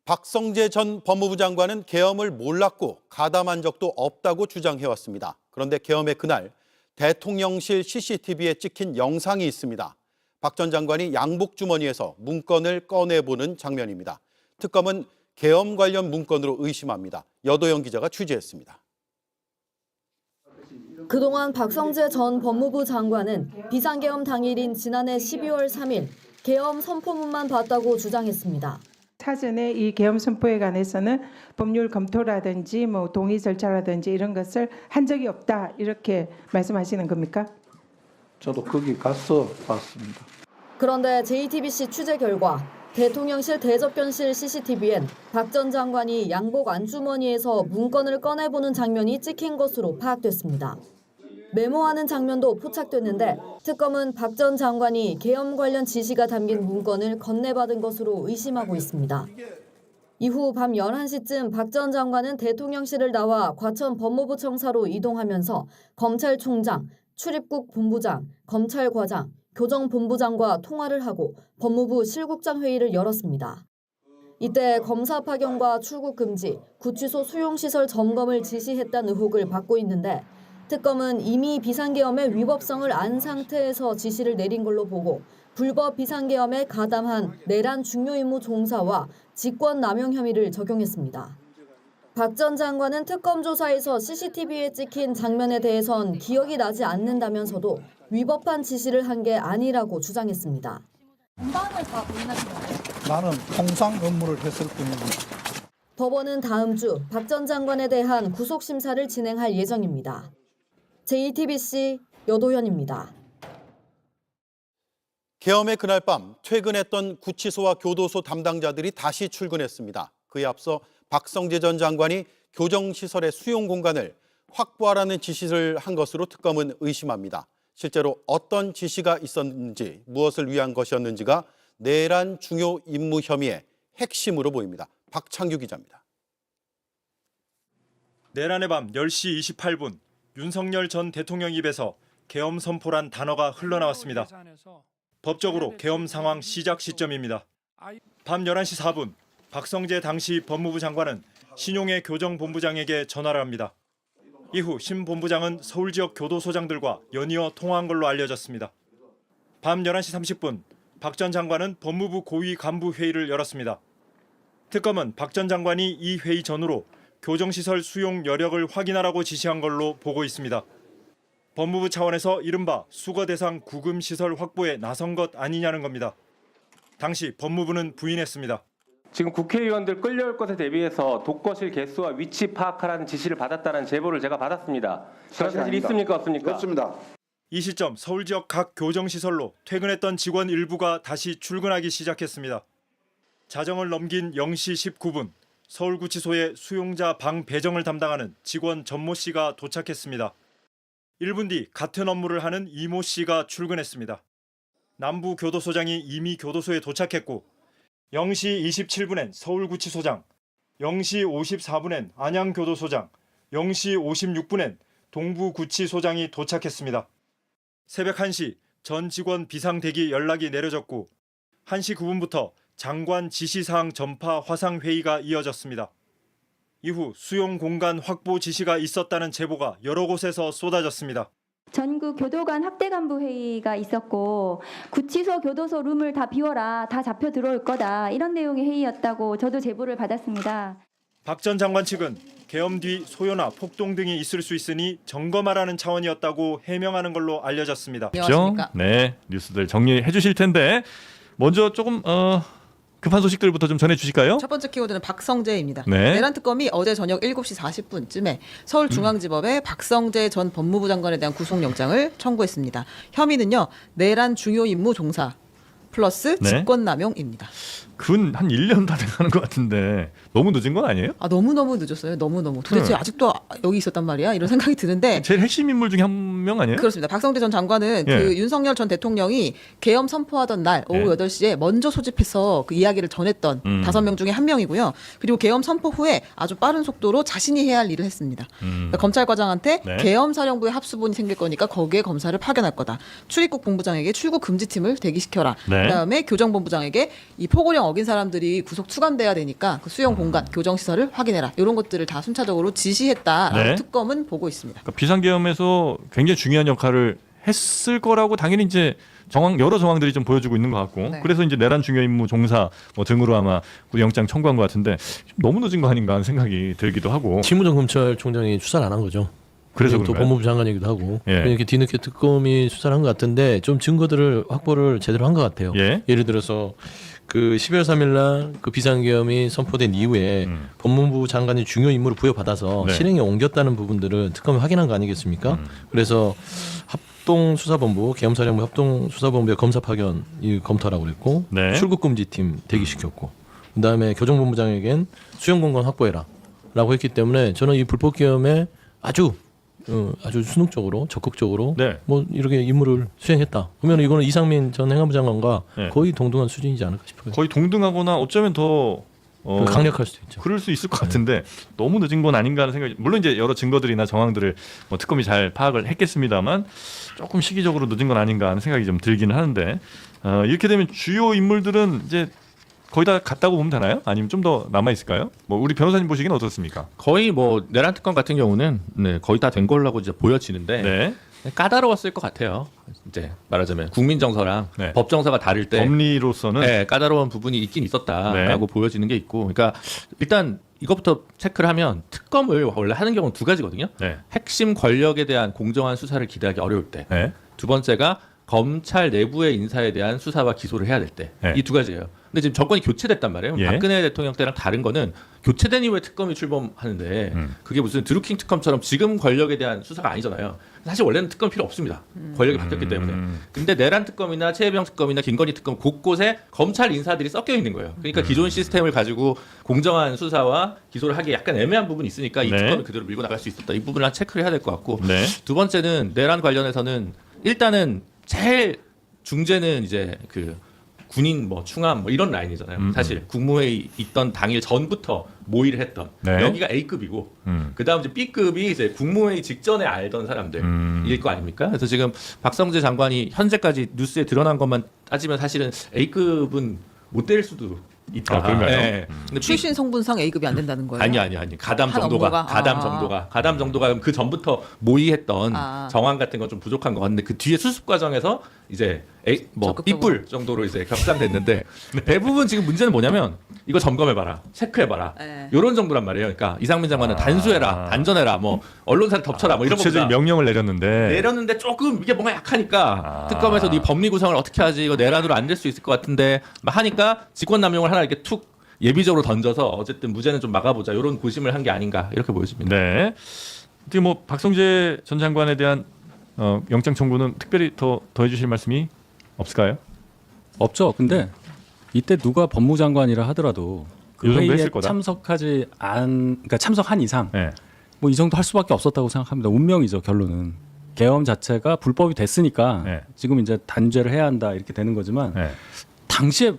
박성재 전 법무부 장관은 계엄을 몰랐고 가담한 적도 없다고 주장해왔습니다. 그런데 계엄의 그날 대통령실 CCTV에 찍힌 영상이 있습니다. 박 전 장관이 양복 주머니에서 문건을 꺼내보는 장면입니다. 특검은 계엄 관련 문건으로 의심합니다. 여도영 기자가 취재했습니다. 그동안 박성재 전 법무부 장관은 비상계엄 당일인 지난해 12월 3일 계엄 선포문만 봤다고 주장했습니다. 사전에 이 계엄 선포에 관해서는 법률 검토라든지 동의 절차라든지 이런 것을 한 적이 없다 이렇게 말씀하시는 겁니까? 저도 거기 가서 봤습니다. 그런데 JTBC 취재 결과 대통령실 대접견실 CCTV엔 박 전 장관이 양복 안주머니에서 문건을 꺼내보는 장면이 찍힌 것으로 파악됐습니다. 메모하는 장면도 포착됐는데 특검은 박 전 장관이 계엄 관련 지시가 담긴 문건을 건네받은 것으로 의심하고 있습니다. 이후 밤 11시쯤 박 전 장관은 대통령실을 나와 과천 법무부 청사로 이동하면서 검찰총장, 출입국 본부장, 검찰과장, 교정본부장과 통화를 하고 법무부 실국장 회의를 열었습니다. 이때 검사 파견과 출국 금지, 구치소 수용시설 점검을 지시했다는 의혹을 받고 있는데 특검은 이미 비상계엄의 위법성을 안 상태에서 지시를 내린 걸로 보고 불법 비상계엄에 가담한 내란 중요임무 종사와 직권남용 혐의를 적용했습니다. 박 전 장관은 특검 조사에서 CCTV에 찍힌 장면에 대해선 기억이 나지 않는다면서도 위법한 지시를 한 게 아니라고 주장했습니다. 공방을 다 부인하신 거예요? 나는 통상 업무를 했을 뿐입니다. 법원은 다음 주 박 전 장관에 대한 구속심사를 진행할 예정입니다. JTBC 여도현입니다. 계엄의 그날 밤 퇴근했던 구치소와 교도소 담당자들이 다시 출근했습니다. 그에 앞서 박성재 전 장관이 교정시설의 수용 공간을 확보하라는 지시를 한 것으로 특검은 의심합니다. 실제로 어떤 지시가 있었는지, 무엇을 위한 것이었는지가 내란 중요 임무 혐의의 핵심으로 보입니다. 박창규 기자입니다. 내란의 밤 10시 28분 윤석열 전 대통령 입에서 계엄 선포란 단어가 흘러나왔습니다. 법적으로 계엄 상황 시작 시점입니다. 밤 11시 4분 박성재 당시 법무부 장관은 신용의 교정본부장에게 전화를 합니다. 이후 신 본부장은 서울 지역 교도소장들과 연이어 통화한 걸로 알려졌습니다. 밤 11시 30분 박 전 장관은 법무부 고위 간부 회의를 열었습니다. 특검은 박 전 장관이 이 회의 전후로 교정시설 수용 여력을 확인하라고 지시한 걸로 보고 있습니다. 법무부 차원에서 이른바 수거 대상 구금 시설 확보에 나선 것 아니냐는 겁니다. 당시 법무부는 부인했습니다. 지금 국회의원들 끌려올 것에 대비해서 독거실 개수와 위치 파악하라는 지시를 받았다는 제보를 제가 받았습니다. 그런 사실 있습니까 없습니까? 없습니다. 이 시점 서울 지역 각 교정시설로 퇴근했던 직원 일부가 다시 출근하기 시작했습니다. 자정을 넘긴 0시 19분 서울구치소에 수용자 방 배정을 담당하는 직원 전모 씨가 도착했습니다. 1분 뒤 같은 업무를 하는 이모 씨가 출근했습니다. 남부교도소장이 이미 교도소에 도착했고 0시 27분엔 서울구치소장, 0시 54분엔 안양교도소장, 0시 56분엔 동부구치소장이 도착했습니다. 새벽 1시 전 직원 비상대기 연락이 내려졌고 1시 9분부터 장관 지시사항 전파 화상회의가 이어졌습니다. 이후 수용 공간 확보 지시가 있었다는 제보가 여러 곳에서 쏟아졌습니다. 전국 교도관 학대 간부 회의가 있었고 구치소 교도소 룸을 다 비워라, 다 잡혀 들어올 거다, 이런 내용의 회의였다고 저도 제보를 받았습니다. 박 전 장관 측은 계엄 뒤 소요나 폭동 등이 있을 수 있으니 점검하라는 차원이었다고 해명하는 걸로 알려졌습니다. 네, 뉴스들 정리해 주실 텐데 먼저 조금 급한 소식들부터 좀 전해주실까요? 첫 번째 키워드는 박성재입니다. 네. 내란 특검이 어제 저녁 7시 40분쯤에 서울중앙지법에 박성재 전 법무부 장관에 대한 구속영장을 청구했습니다. 혐의는요, 내란 중요 임무 종사 플러스 직권남용입니다. 근 한 1년 다 돼가는 것 같은데 너무 늦은 건 아니에요? 너무너무 늦었어요. 너무너무. 도대체 아직도 여기 있었단 말이야? 이런 생각이 드는데. 제일 핵심 인물 중에 한 명 아니에요? 그렇습니다. 박성재 전 장관은 그 윤석열 전 대통령이 계엄 선포하던 날 오후 8시에 먼저 소집해서 그 이야기를 전했던 5명 중에 한 명이고요. 그리고 계엄 선포 후에 아주 빠른 속도로 자신이 해야 할 일을 했습니다. 그러니까 검찰과장한테 계엄 사령부에 합수본이 생길 거니까 거기에 검사를 파견할 거다. 출입국 본부장에게 출국 금지팀을 대기시켜라. 네. 그다음에 교정본부장에게 이 포고령 어긴 사람들이 구속 추감돼야 되니까 그 수용 공간, 교정 시설을 확인해라. 이런 것들을 다 순차적으로 지시했다라고 네. 특검은 보고 있습니다. 그러니까 비상계엄에서 굉장히 중요한 역할을 했을 거라고 당연히 이제 여러 정황들이 좀 보여주고 있는 것 같고 네. 그래서 이제 내란 중요 임무 종사 뭐 등으로 아마 영장 청구한 것 같은데 너무 늦은 거 아닌가 하는 생각이 들기도 하고. 심우정 검찰총장이 수사를 안 한 거죠. 그래서 또 그런가요? 법무부 장관이기도 하고 예. 이렇게 뒤늦게 특검이 수사를 한 것 같은데 좀 증거들을 확보를 제대로 한 것 같아요. 예. 예를 들어서 그 12월 3일 날 그 비상계엄이 선포된 이후에 법무부 장관이 중요 임무를 부여받아서 네. 실행에 옮겼다는 부분들을 특검이 확인한 거 아니겠습니까? 그래서 합동수사본부 계엄사령부 합동수사본부의 검사 파견 이 검토라고 그랬고 네. 출국금지팀 대기시켰고 그다음에 교정본부장에겐 수용공간 확보해라라고 했기 때문에 저는 이 불법계엄에 아주 순응적으로 적극적으로 네. 뭐 이렇게 임무를 수행했다. 그러면 이거는 이상민 전 행안부 장관과 네. 거의 동등한 수준이지 않을까 싶어요. 거의 동등하거나 어쩌면 더 강력할 수도 있죠. 그럴 수 있을 것 같은데 너무 늦은 건 아닌가 하는 생각이 물론 이제 여러 증거들이나 정황들을 뭐 특검이 잘 파악을 했겠습니다만 조금 시기적으로 늦은 건 아닌가 하는 생각이 좀 들기는 하는데 이렇게 되면 주요 인물들은 이제 거의 다 갔다고 보면 되나요? 아니면 좀 더 남아 있을까요? 뭐 우리 변호사님 보시기는 어떻습니까? 거의 뭐 내란 특검 같은 경우는 거의 다 된 걸로 이제 보여지는데 네. 까다로웠을 것 같아요. 이제 말하자면 국민 정서랑 네. 법 정서가 다를 때 법리로서는 네, 까다로운 부분이 있긴 있었다라고 네. 보여지는 게 있고, 그러니까 일단 이것부터 체크를 하면 특검을 원래 하는 경우는 두 가지거든요. 네. 핵심 권력에 대한 공정한 수사를 기대하기 어려울 때, 네. 두 번째가 검찰 내부의 인사에 대한 수사와 기소를 해야 될 때, 네. 이 두 가지예요. 근데 지금 정권이 교체됐단 말이에요. 예. 박근혜 대통령 때랑 다른 거는 교체된 이후에 특검이 출범하는데 그게 무슨 드루킹 특검처럼 지금 권력에 대한 수사가 아니잖아요. 사실 원래는 특검 필요 없습니다. 권력이 바뀌었기 때문에. 근데 내란 특검이나 최혜병 특검이나 김건희 특검 곳곳에 검찰 인사들이 섞여 있는 거예요. 그러니까 기존 시스템을 가지고 공정한 수사와 기소를 하기에 약간 애매한 부분이 있으니까 이 네. 특검을 그대로 밀고 나갈 수 있었다. 이 부분을 한 체크를 해야 될 것 같고, 네. 두 번째는 내란 관련해서는 일단은 제일 중재는 이제 그 군인 뭐 충암 뭐 이런 라인이잖아요. 사실 국무회의 있던 당일 전부터 모의를 했던 네. 여기가 A급이고 그다음 이제 B급이 이제 국무회의 직전에 알던 사람들일 거 아닙니까? 그래서 지금 박성재 장관이 현재까지 뉴스에 드러난 것만 따지면 사실은 A급은 못 될 수도 있다. 아, 그런가요? 네. 근데 출신 성분상 A급이 안 된다는 거예요. 아니 가담 한 정도가 업무가? 가담 정도가 그 전부터 모의했던 아. 정황 같은 건 좀 부족한 것 같은데 그 뒤에 수습 과정에서 이제 뭐 적극적으로. 삐뿔 정도로 이제 격상됐는데 대부분 지금 문제는 뭐냐면 이거 점검해봐라, 체크해봐라 네. 이런 정도란 말이에요. 그러니까 이상민 장관은 단수해라, 단전해라, 뭐 언론사를 덮쳐라, 뭐 이런 구체적인 거보다 명령을 내렸는데 내렸는데 조금 이게 뭔가 약하니까 특검에서 이 법리 구성을 어떻게 하지, 이거 내란으로 안 될 수 있을 것 같은데 막 하니까 직권남용을 하나 이렇게 툭 예비적으로 던져서 어쨌든 무죄는 좀 막아보자 이런 고심을 한 게 아닌가 이렇게 보여집니다. 네. 어떻게 뭐 박성재 전 장관에 대한 영장 청구는 특별히 더 해주실 말씀이 없을까요? 없죠. 근데 이때 누가 법무장관이라 하더라도 그 요 정도 회의에 했을 거다. 그러니까 참석한 이상 네. 뭐 이 정도 할 수밖에 없었다고 생각합니다. 운명이죠, 결론은. 계엄 자체가 불법이 됐으니까 네. 지금 이제 단죄를 해야 한다 이렇게 되는 거지만 네. 당시에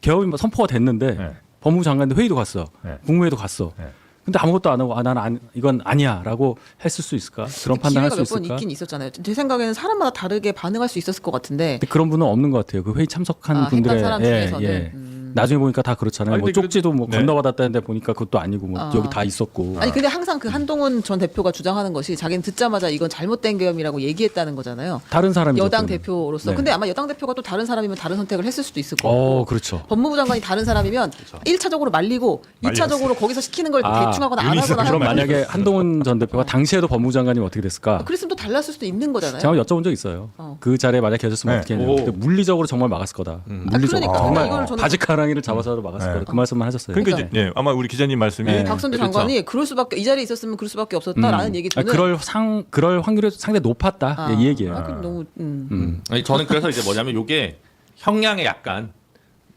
계엄이 뭐 선포가 됐는데 네. 법무부 장관도 회의도 갔어, 네. 국무회의도 갔어. 네. 근데 아무것도 안 하고 나는 이건 아니야라고 했을 수 있을까? 그런 판단할 수 기회가 몇 번 있을까? 있긴 있었잖아요. 제 생각에는 사람마다 다르게 반응할 수 있었을 것 같은데 근데 그런 분은 없는 것 같아요. 그 회의 참석한 분들의 행간 사람 중에서는 나중에 보니까 다 그렇잖아요. 아니, 뭐 근데 쪽지도 뭐 네. 건너받았다는데 보니까 그것도 아니고 뭐 아. 여기 다 있었고. 아니 근데 항상 그 한동훈 전 대표가 주장하는 것이 자기는 듣자마자 이건 잘못된 계엄이라고 얘기했다는 거잖아요. 다른 사람이 여당 대표로서. 네. 근데 아마 여당 대표가 또 다른 사람이면 다른 선택을 했을 수도 있을 거고. 그렇죠. 법무부 장관이 다른 사람이면 1차적으로 말리고 2차적으로 거기서 시키는 걸 대충 하거나 안 하거나 그럼 하면 만약에 한동훈 전 대표가 당시에도 법무부 장관이면 어떻게 됐을까? 그랬으면 또 달랐을 수도 있는 거잖아요. 제가 여쭤본 적 있어요. 그 자리에 만약 계셨으면 네. 어떻게 했냐면 근데 물리적으로 정말 막았을 거다. 물리적으로 그러니까. 정말 이걸 저는- 바지가랑이를 잡아서라도 막았을 거다. 그 말씀만 하셨어요. 그러니까 이제 예, 아마 우리 기자님 말씀이 네. 박선재 그렇죠. 장관이 그럴 수밖에 이 자리에 있었으면 그럴 수밖에 없었다라는 얘기 아니, 듣는 그럴 확률이 상당히 높았다. 이 얘기예요. 그럼 너무 아니, 저는 그래서 이제 뭐냐면 이게 형량에 약간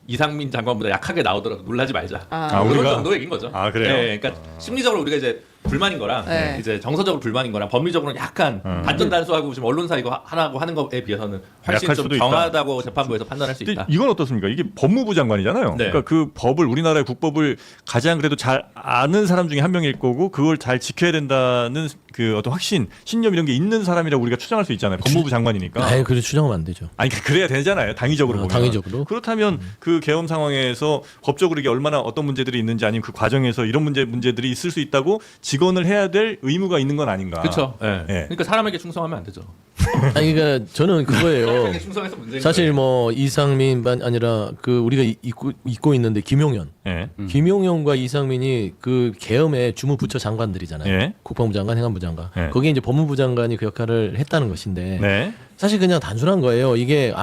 이상민 장관보다 약하게 나오더라도 놀라지 말자. 아, 이런 우리가- 정도 얘기인 거죠. 아, 그래요? 네, 그러니까 심리적으로 우리가 이제 불만인 거랑 네. 이제 정서적으로 불만인 거랑 법리적으로는 약간 단전단수하고 지금 언론사 이거 하라고 하는 거에 비해서는 훨씬 약할 좀 수도 있다. 정하다고 재판부에서 판단할 수 있다. 이건 어떻습니까? 이게 법무부 장관이잖아요. 네. 그러니까 그 법을 우리나라의 국법을 가장 그래도 잘 아는 사람 중에 한 명일 거고 그걸 잘 지켜야 된다는 그 어떤 확신, 신념 이런 게 있는 사람이라고 우리가 추정할 수 있잖아요. 법무부 장관이니까. 아예 그래 추정하면 안 되죠. 아니 그래야 되잖아요. 당위적으로 보면. 당위적으로. 그렇다면 그 계엄 상황에서 법적으로 이게 얼마나 어떤 문제들이 있는지 아니면 그 과정에서 이런 문제들이 있을 수 있다고 직언을 해야 될 의무가 있는 건 아닌가. 그렇죠. 예. 예. 그러니까 사람에게 충성하면 안 되죠. 아니 그러니까 저는 그거예요. 사람에게 충성해서 문제인 사실 거예요. 뭐 이상민만 아니라 그 우리가 잊고 있는데 김용현, 예. 김용현과 이상민이 그 계엄의 주무부처 장관들이잖아요. 예. 국방부 장관, 행안부 장관. 예. 거기에 이제 법무부 장관이 그 역할을 했다는 것인데 네. 사실 그냥 단순한 거예요. 이게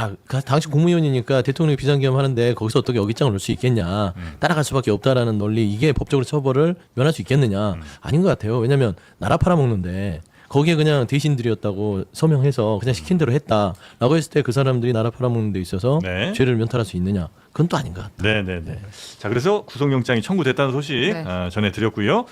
당시 국무위원이니까 대통령이 비상계엄 하는데 거기서 어떻게 어깃장을 놓을 수 있겠냐. 따라갈 수밖에 없다라는 논리. 이게 법적으로 처벌을 면할 수 있겠느냐. 아닌 것 같아요. 왜냐하면 나라 팔아먹는데 거기에 그냥 대신들이었다고 서명해서 그냥 시킨 대로 했다라고 했을 때 그 사람들이 나라 팔아먹는 데 있어서 네. 죄를 면탈할 수 있느냐. 그건 또 아닌 것 같아요. 네네네. 자 그래서 구속영장이 청구됐다는 소식 네. 전해드렸고요.